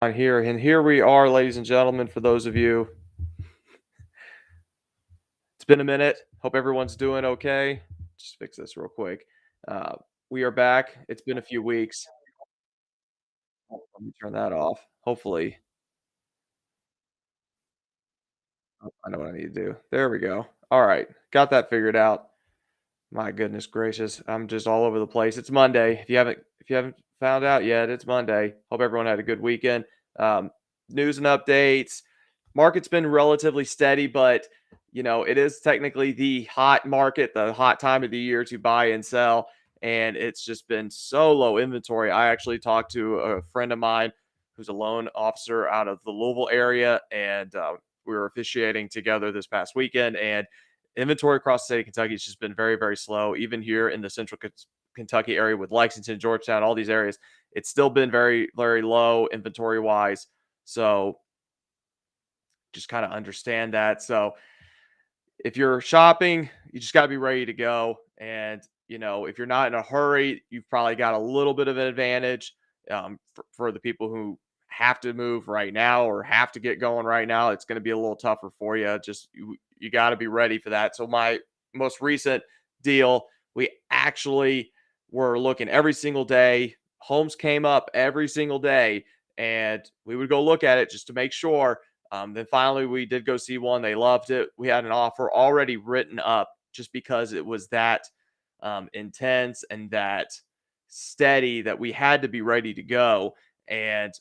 On here, and here we are, ladies and gentlemen. For those of you, it's been a minute. Hope everyone's doing okay. Just fix this real quick. Uh, we are back. It's been a few weeks. Let me turn that off. Hopefully, oh, I know what I need to do. There we go. All right, got that figured out. My goodness gracious, I'm just all over the place. It's Monday. If you haven't found out yet, it's Monday. Hope everyone had a good weekend. Um, News and updates. Market's been relatively steady, but it is technically the hot market, the hot time of the year to buy and sell, and it's just been so low inventory. I actually talked to a friend of mine who's a loan officer out of the Louisville area, and we were officiating together this past weekend, and inventory across the state of Kentucky has just been very, very slow. Even here in the central Kentucky area with Lexington, Georgetown, all these areas, it's still been very, very low inventory wise. So just kind of understand that. So if you're shopping, you just got to be ready to go. And, if you're not in a hurry, you've probably got a little bit of an advantage for the people who have to move right now or have to get going right now. It's going to be a little tougher for you. Just you got to be ready for that. So my most recent deal, we actually were looking every single day. Homes came up every single day, and we would go look at it just to make sure. Then finally, we did go see one. They loved it. We had an offer already written up just because it was that intense and that steady that we had to be ready to go. And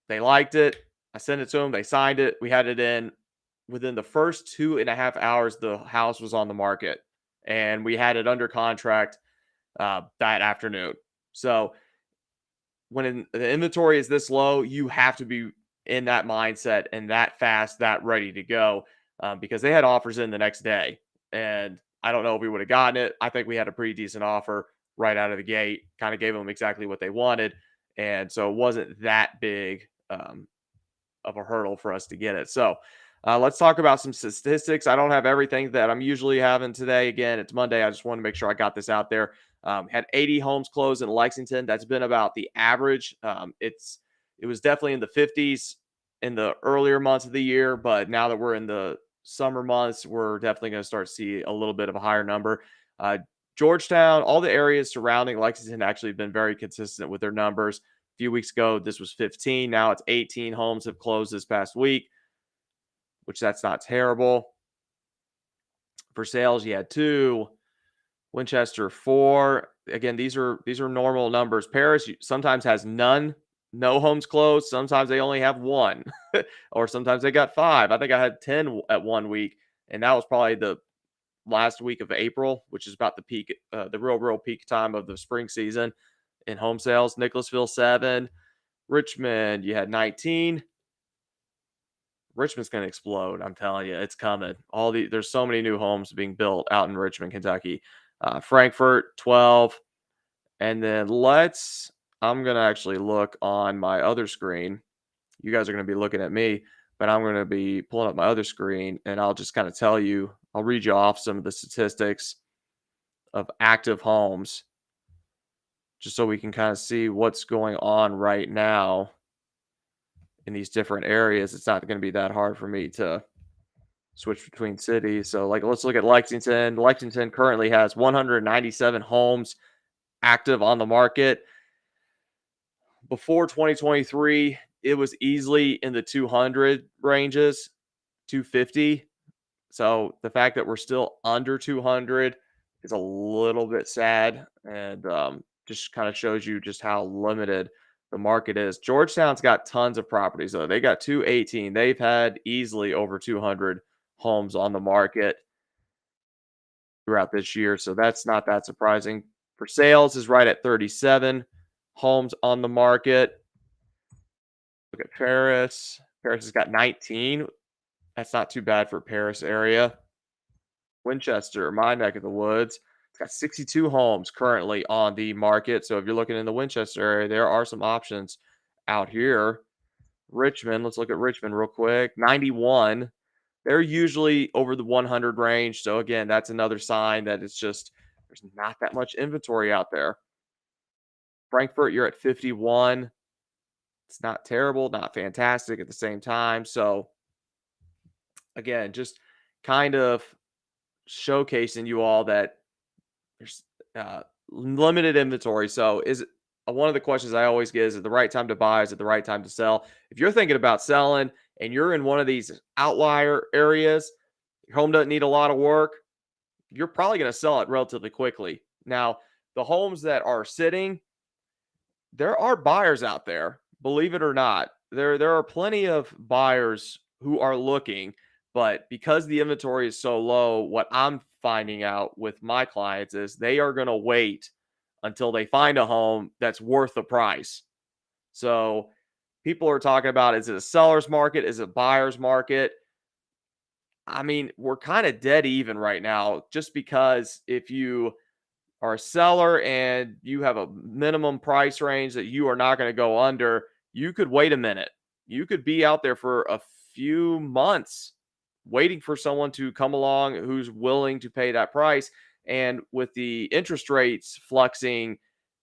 they liked it. I sent it to them. They signed it. We had it in within the first 2.5 hours. The house was on the market, and we had it under contract that afternoon. So the inventory is this low, you have to be in that mindset and that fast, that ready to go, because they had offers in the next day, and I don't know if we would have gotten it. I think we had a pretty decent offer right out of the gate, kind of gave them exactly what they wanted, and so it wasn't that big of a hurdle for us to get it. So let's talk about some statistics. I don't have everything that I'm usually having today. Again, it's Monday. I just want to make sure I got this out there. Had 80 homes closed in Lexington. That's been about the average. It was definitely in the 50s in the earlier months of the year, but now that we're in the summer months, we're definitely going to start to see a little bit of a higher number. Uh, Georgetown, all the areas surrounding Lexington actually have been very consistent with their numbers. A few weeks ago, this was 15. Now it's 18 homes have closed this past week, which that's not terrible. For sales, you had two. Winchester, four. Again, these are normal numbers. Paris sometimes has none, no homes closed. Sometimes they only have one, or sometimes they got five. I think I had 10 at one week, and that was probably the last week of April, which is about the peak, the real peak time of the spring season in home sales. Nicholasville, seven. Richmond, you had 19. Richmond's going to explode. I'm telling you, it's coming. There's so many new homes being built out in Richmond, Kentucky. Frankfurt, 12. And then I'm going to actually look on my other screen. You guys are going to be looking at me, but I'm going to be pulling up my other screen, and I'll just kind of I'll read you off some of the statistics of active homes just so we can kind of see what's going on right now in these different areas. It's not going to be that hard for me to switch between cities. So, like, let's look at Lexington. Lexington currently has 197 homes active on the market. Before 2023, it was easily in the 200 ranges, 250. So the fact that we're still under 200 is a little bit sad, and just kind of shows you just how limited the market is. Georgetown's got tons of properties, though. They got 218. They've had easily over 200 homes on the market throughout this year, so that's not that surprising. For sales is right at 37 homes on the market. Look at Paris. Paris has got 19. That's not too bad for Paris area. Winchester, my neck of the woods, it's got 62 homes currently on the market. So if you're looking in the Winchester area, there are some options out here. Richmond, let's look at Richmond real quick. 91. They're usually over the 100 range. So again, that's another sign that there's not that much inventory out there. Frankfurt, you're at 51. It's not terrible, not fantastic at the same time. So again, just kind of showcasing you all that there's limited inventory. So is it one of the questions I always get, is it the right time to buy? Is it the right time to sell? If you're thinking about selling and you're in one of these outlier areas, your home doesn't need a lot of work, you're probably going to sell it relatively quickly. Now, the homes that are sitting, there are buyers out there, believe it or not. There are plenty of buyers who are looking, but because the inventory is so low, what I'm finding out with my clients is they are going to wait until they find a home that's worth the price. So people are talking about, is it a seller's market? Is it a buyer's market? I mean, we're kind of dead even right now, just because if you are a seller and you have a minimum price range that you are not going to go under, you could wait a minute. You could be out there for a few months waiting for someone to come along who's willing to pay that price. And with the interest rates flexing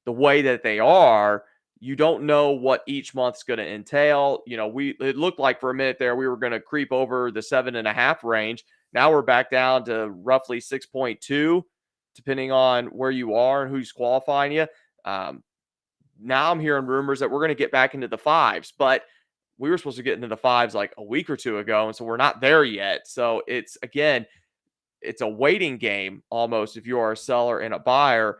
the way that they are, you don't know what each month's going to entail. It looked like for a minute there we were going to creep over the 7.5 range. Now we're back down to roughly 6.2, depending on where you are and who's qualifying you. Um, Now I'm hearing rumors that we're going to get back into the fives, but we were supposed to get into the fives like a week or two ago. And so we're not there yet. So it's a waiting game almost. If you are a seller and a buyer,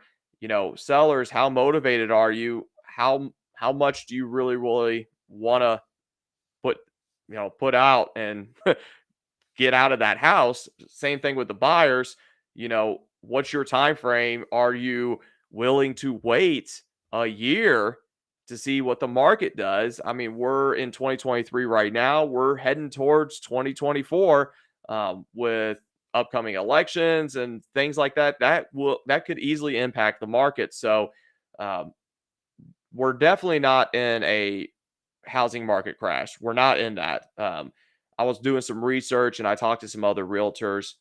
sellers, how motivated are you? How much do you really want to put, put out and get out of that house? Same thing with the buyers. What's your time frame? Are you willing to wait a year to see what the market does? I mean, we're in 2023 right now. We're heading towards 2024 with upcoming elections and things like that. That could easily impact the market. So um, we're definitely not in a housing market crash. We're not in that. I was doing some research and I talked to some other realtors.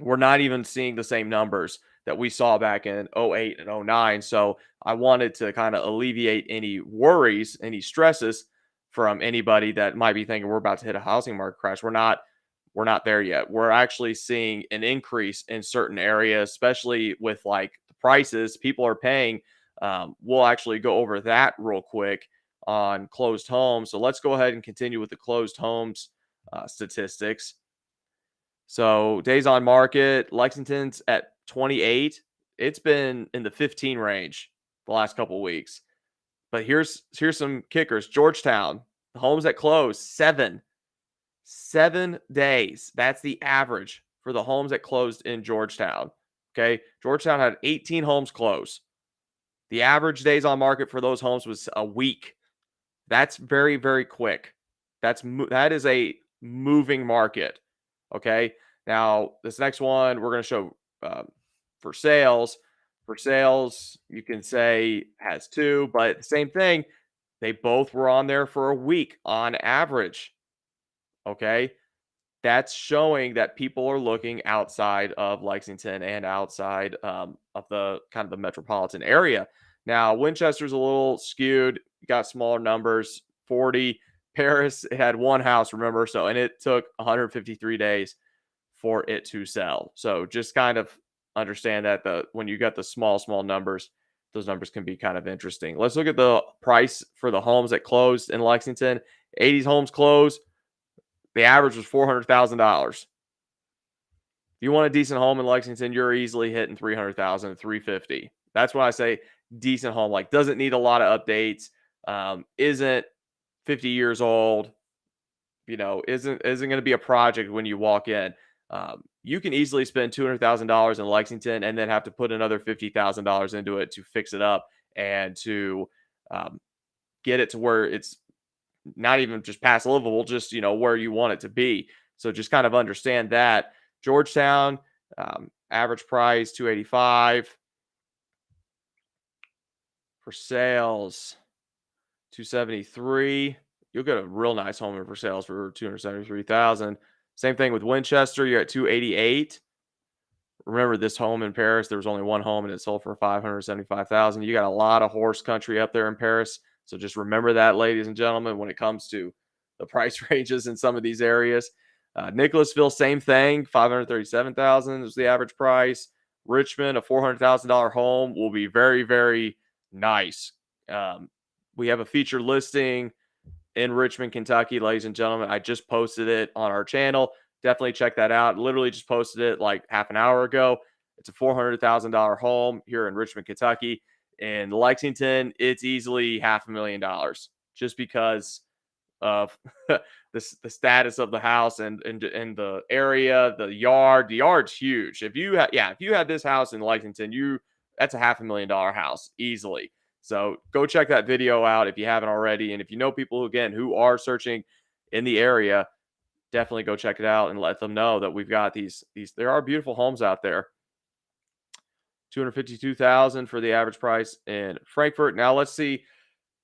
We're not even seeing the same numbers that we saw back in '08 and '09. So I wanted to kind of alleviate any worries, any stresses from anybody that might be thinking we're about to hit a housing market crash. We're not there yet. We're actually seeing an increase in certain areas, especially with like the prices people are paying. We'll actually go over that real quick on closed homes. So let's go ahead and continue with the closed homes statistics. So days on market, Lexington's at 28. It's been in the 15 range the last couple of weeks. But here's some kickers. Georgetown, the homes that close, 7 days. That's the average for the homes that closed in Georgetown. Okay. Georgetown had 18 homes close. The average days on market for those homes was a week. That's very, very quick. That is a moving market. Okay. Now, this next one we're going to show for sales. For sales, you can say has two, but the same thing. They both were on there for a week on average. Okay. That's showing that people are looking outside of Lexington and outside of the kind of the metropolitan area. Now, Winchester's a little skewed, got smaller numbers, 40. Paris, it had one house, remember? So, and it took 153 days for it to sell. So, just kind of understand that when you got the small numbers, those numbers can be kind of interesting. Let's look at the price for the homes that closed in Lexington. 80s homes closed. The average was $400,000. If you want a decent home in Lexington, you're easily hitting 300,000, 350. That's why I say decent home. Like, doesn't need a lot of updates. Isn't 50 years old. Isn't going to be a project when you walk in. You can easily spend $200,000 in Lexington and then have to put another $50,000 into it to fix it up and to get it to where it's not even just past livable, just where you want it to be. So just kind of understand that. Georgetown, average price 285 for sales, 273. You'll get a real nice home in for sales for 273,000. Same thing with Winchester. You're at 288. Remember, this home in Paris, there was only one home and it sold for 575,000. You got a lot of horse country up there in Paris. So just remember that, ladies and gentlemen, when it comes to the price ranges in some of these areas. Nicholasville, same thing, 537,000 is the average price. Richmond, a $400,000 home will be very, very nice. Um, we have a featured listing in Richmond, Kentucky, ladies and gentlemen. I just posted it on our channel. Definitely check that out. Literally just posted it like half an hour ago. It's a $400,000 home here in Richmond, Kentucky. In Lexington, it's easily $500,000 just because of the status of the house and the area, the yard. The yard's huge. If you had this house in Lexington, that's a $500,000 house easily. So go check that video out if you haven't already. And if you know people again who are searching in the area, definitely go check it out and let them know that we've got these there are beautiful homes out there. 252,000 for the average price in Frankfort. Now let's see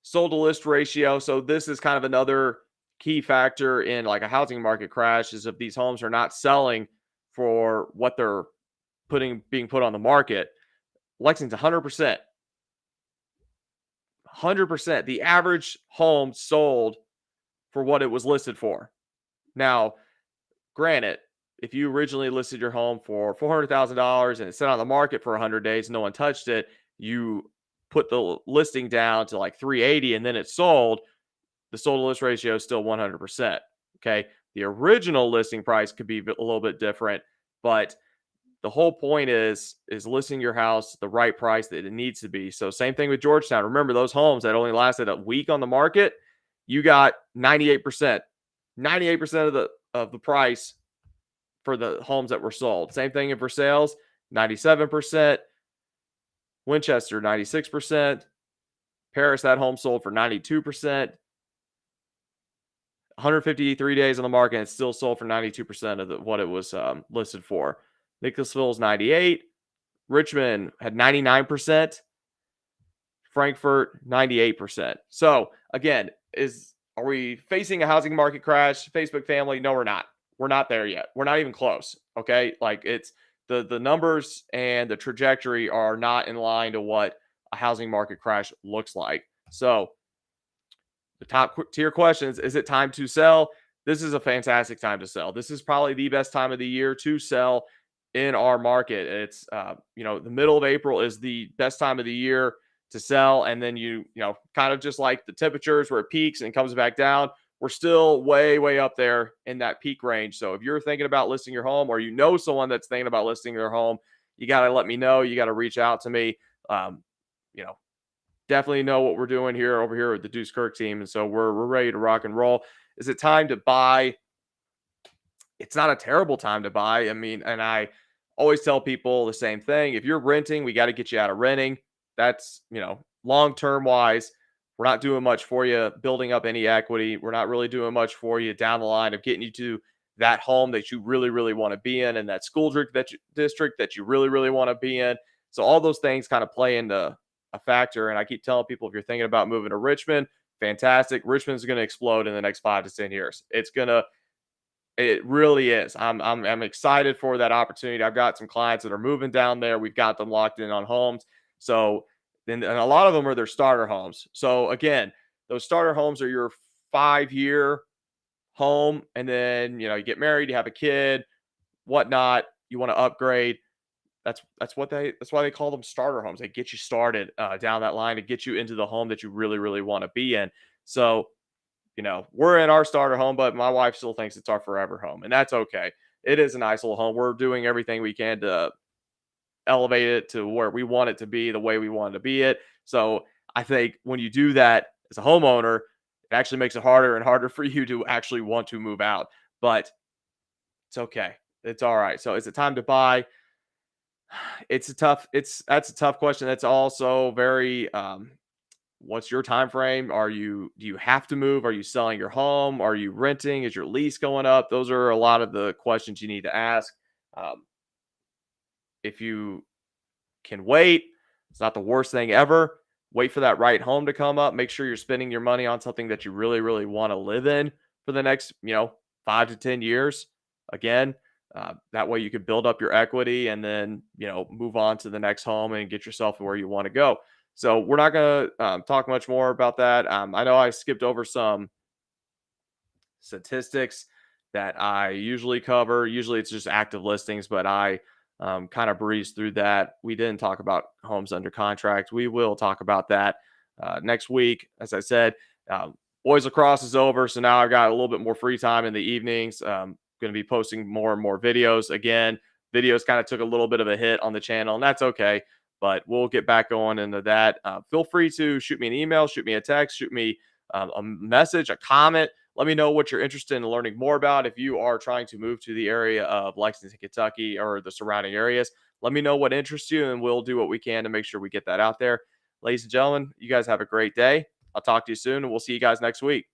sold to list ratio. So this is kind of another key factor in like a housing market crash is if these homes are not selling for what they're being put on the market. Lexington 100%. 100%. The average home sold for what it was listed for. Now, granted, if you originally listed your home for $400,000 and it sat on the market for 100 days, no one touched it, you put the listing down to like 380 and then it sold, the sold to list ratio is still 100%. Okay. The original listing price could be a little bit different, but the whole point is listing your house the right price that it needs to be. So same thing with Georgetown. Remember those homes that only lasted a week on the market, you got 98%. 98% of the price for the homes that were sold. Same thing for sales, 97%. Winchester, 96%. Paris, that home sold for 92%. 153 days on the market, and it still sold for 92% of what it was listed for. Nicholasville is 98. Richmond had 99%. Frankfort, 98%. So again, are we facing a housing market crash? Facebook family, no, we're not. We're not there yet. We're not even close. Okay. Like it's the numbers and the trajectory are not in line to what a housing market crash looks like. So the top tier questions, is it time to sell? This is a fantastic time to sell. This is probably the best time of the year to sell in our market. It's, the middle of April is the best time of the year to sell. And then kind of just like the temperatures where it peaks and comes back down, we're still way, way up there in that peak range. So if you're thinking about listing your home or you know someone that's thinking about listing their home, you got to let me know. You got to reach out to me. Definitely know what we're doing over here with the Deuce Kirk team. And so we're ready to rock and roll. Is it time to buy? It's not a terrible time to buy. I mean, and I always tell people the same thing. If you're renting, we got to get you out of renting. That's, long-term wise, we're not doing much for you building up any equity. We're not really doing much for you down the line of getting you to that home that you really, really want to be in and that school district that you really, really want to be in. So all those things kind of play into a factor. And I keep telling people, if you're thinking about moving to Richmond, fantastic. Richmond's going to explode in the next 5 to 10 years. It really is. I'm excited for that opportunity. I've got some clients that are moving down there. We've got them locked in on homes. So and a lot of them are their starter homes. So again, those starter homes are your 5-year home. And then, you get married, you have a kid, whatnot, you want to upgrade. That's why they call them starter homes. They get you started down that line to get you into the home that you really, really want to be in. So, we're in our starter home, but my wife still thinks it's our forever home, and that's okay. It is a nice little home. We're doing everything we can to elevate it to where we want it to be, the way we want it to be it. So I think when you do that as a homeowner, it actually makes it harder and harder for you to actually want to move out. But it's okay. It's all right. So is it time to buy? That's a tough question. That's also very what's your time frame? Do you have to move? Are you selling your home? Are you renting? Is your lease going up? Those are a lot of the questions you need to ask. If you can wait, it's not the worst thing ever. Wait for that right home to come up. Make sure you're spending your money on something that you really, really want to live in for the next, 5 to 10 years. Again, that way you could build up your equity and then, move on to the next home and get yourself where you want to go. So we're not going to talk much more about that. I know I skipped over some statistics that I usually cover. Usually it's just active listings, but I kind of breezed through that. We didn't talk about homes under contract. We will talk about that next week. As I said, boys lacrosse is over. So now I've got a little bit more free time in the evenings. Going to be posting more and more videos. Again, videos kind of took a little bit of a hit on the channel, and that's okay. But we'll get back going into that. Feel free to shoot me an email, shoot me a text, shoot me a message, a comment. Let me know what you're interested in learning more about. If you are trying to move to the area of Lexington, Kentucky, or the surrounding areas, let me know what interests you, and we'll do what we can to make sure we get that out there. Ladies and gentlemen, you guys have a great day. I'll talk to you soon, and we'll see you guys next week.